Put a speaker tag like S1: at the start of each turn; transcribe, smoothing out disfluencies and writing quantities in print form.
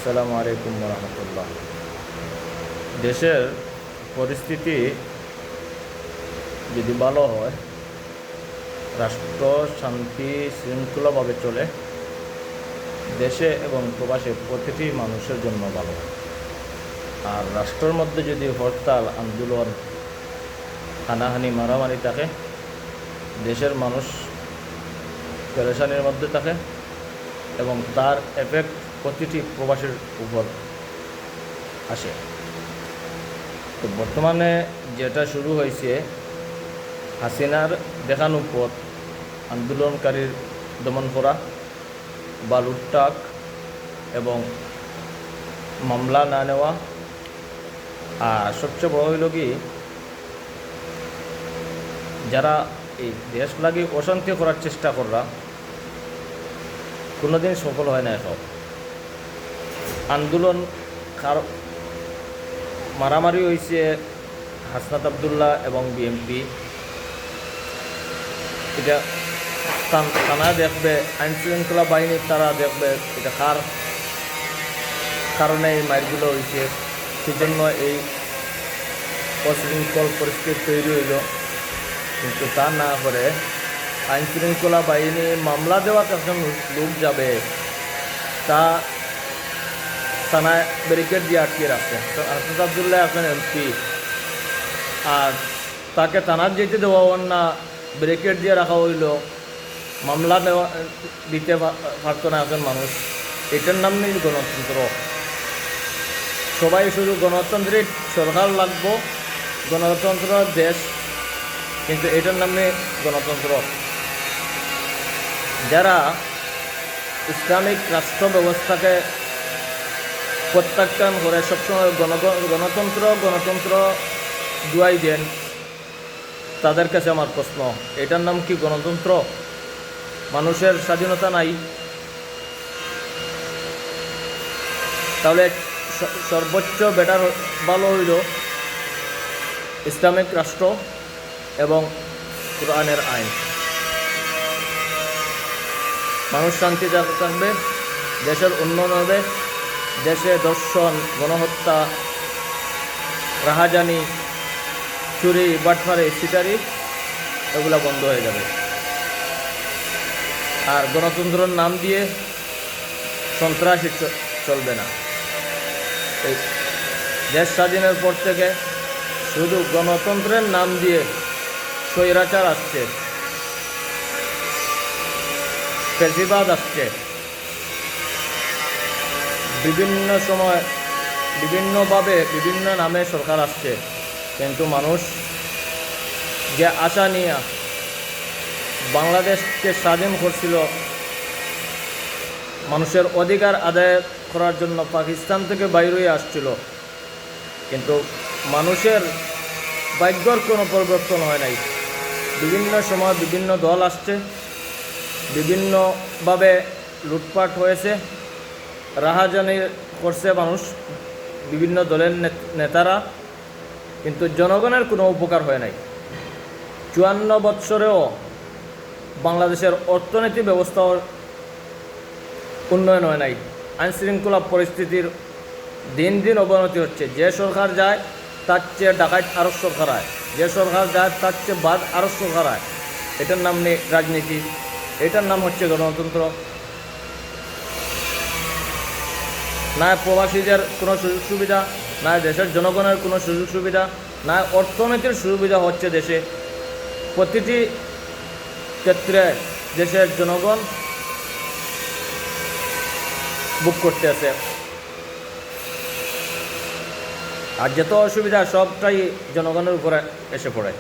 S1: আসসালামু আলাইকুম রহমতুল্লাহ। দেশের পরিস্থিতি যদি ভালো হয়, রাষ্ট্র শান্তি শৃঙ্খলাভাবে চলে, দেশে এবং প্রবাসে প্রতিটি মানুষের জন্য ভালো। আর রাষ্ট্রের মধ্যে যদি হরতাল, আন্দোলন, হানাহানি, মারামারি থাকে, দেশের মানুষ পেরেশানির মধ্যে থাকে এবং তার এফেক্ট প্রতিটি প্রবাসীর উপর আসে। তো বর্তমানে যেটা শুরু হয়েছে, হাসিনার দেখানো পথ, আন্দোলনকারীর দমন করা বা লুটপাট এবং মামলা না নেওয়া। আর সবচেয়ে বড় হইল কি, যারা এই দেশ লাগে অশান্তি করার চেষ্টা করা কোনোদিন সফল হয় না। সব আন্দোলন মারামারি হয়েছে হাসনাত আবদুল্লাহ এবং বিএমপি। এটা থানা দেখবে, আইন শৃঙ্খলা বাহিনী তারা দেখবে এটা কার কারণে এই মারগুলো হয়েছে, সেজন্য এই অশৃঙ্খল পরিস্থিতি তৈরি হইল। কিন্তু তা না করে আইন শৃঙ্খলা বাহিনী মামলা দেওয়া একজন লোক যাবে, তা থানায় ব্যারিকেড দিয়ে আটকে রাখছে। তো হাসনাত আবদুল্লাহ এখন এমপি, আর তাকে থানার যেতে দেওয়া না, ব্যারিকেড দিয়ে রাখা হইল, মামলা দিতে পারত না একজন মানুষ। এটার নাম নেই গণতন্ত্র। সবাই শুধু গণতান্ত্রিক সরকার লাগবো, গণতন্ত্র দেশ, কিন্তু এটার নাম নেই গণতন্ত্র। যারা ইসলামিক রাষ্ট্র ব্যবস্থাকে প্রত্যাখ্যান করে সবসময় গণতন্ত্র দুয়াই দেন, তাদের কাছে আমার প্রশ্ন, এটার নাম কি গণতন্ত্র? মানুষের স্বাধীনতা নাই? তাহলে সর্বোচ্চ বেটার ভালো হইল ইসলামিক রাষ্ট্র এবং কোরআনের আইন। মানুষ শান্তি থাকবে, দেশের উন্নয়ন হবে, দেশে দর্শন, গণহত্যা, রাহাজানি, চুরি, বাটফারি, সিটারি এগুলো বন্ধ হয়ে যাবে। আর গণতন্ত্রের নাম দিয়ে সন্ত্রাসী চলবে না। এই দেশ স্বাধীনের পর থেকে শুধু গণতন্ত্রের নাম দিয়ে স্বৈরাচার আসছে, ফ্যাসিবাদ আসছে। বিভিন্ন সময় বিভিন্নভাবে বিভিন্ন নামে সরকার আসছে, কিন্তু মানুষ যে আশা নিয়ে বাংলাদেশকে স্বাধীন করছিল, মানুষের অধিকার আদায় করার জন্য পাকিস্তান থেকে বাইরে হয়ে আসছিল, কিন্তু মানুষের ভাগ্যর কোনো পরিবর্তন হয় নাই। বিভিন্ন সময় বিভিন্ন দল আসছে, বিভিন্নভাবে লুটপাট হয়েছে, রাহাজানি করছে মানুষ, বিভিন্ন দলের নেতারা, কিন্তু জনগণের কোনো উপকার হয় নাই। 54 বৎসরেও বাংলাদেশের অর্থনৈতিক ব্যবস্থার উন্নয়ন হয় নাই। আইনশৃঙ্খলা পরিস্থিতির দিন দিন অবনতি হচ্ছে। যে সরকার যায় তার চেয়ে ডাকাত আরও সরকার হয়, যে সরকার যায় তার চেয়ে বাদ আরও সরকার হয়। এটার নাম নেই রাজনীতি, এটার নাম হচ্ছে গণতন্ত্র। না প্রবাসীদের কোনো সুযোগ সুবিধা, না দেশের জনগণের কোনো সুযোগ সুবিধা, না অর্থনীতির সুবিধা হচ্ছে দেশে। প্রতিটি ক্ষেত্রে দেশের জনগণ বুক করতে আছে। আর যত অসুবিধা সবটাই জনগণের উপরে এসে পড়ে।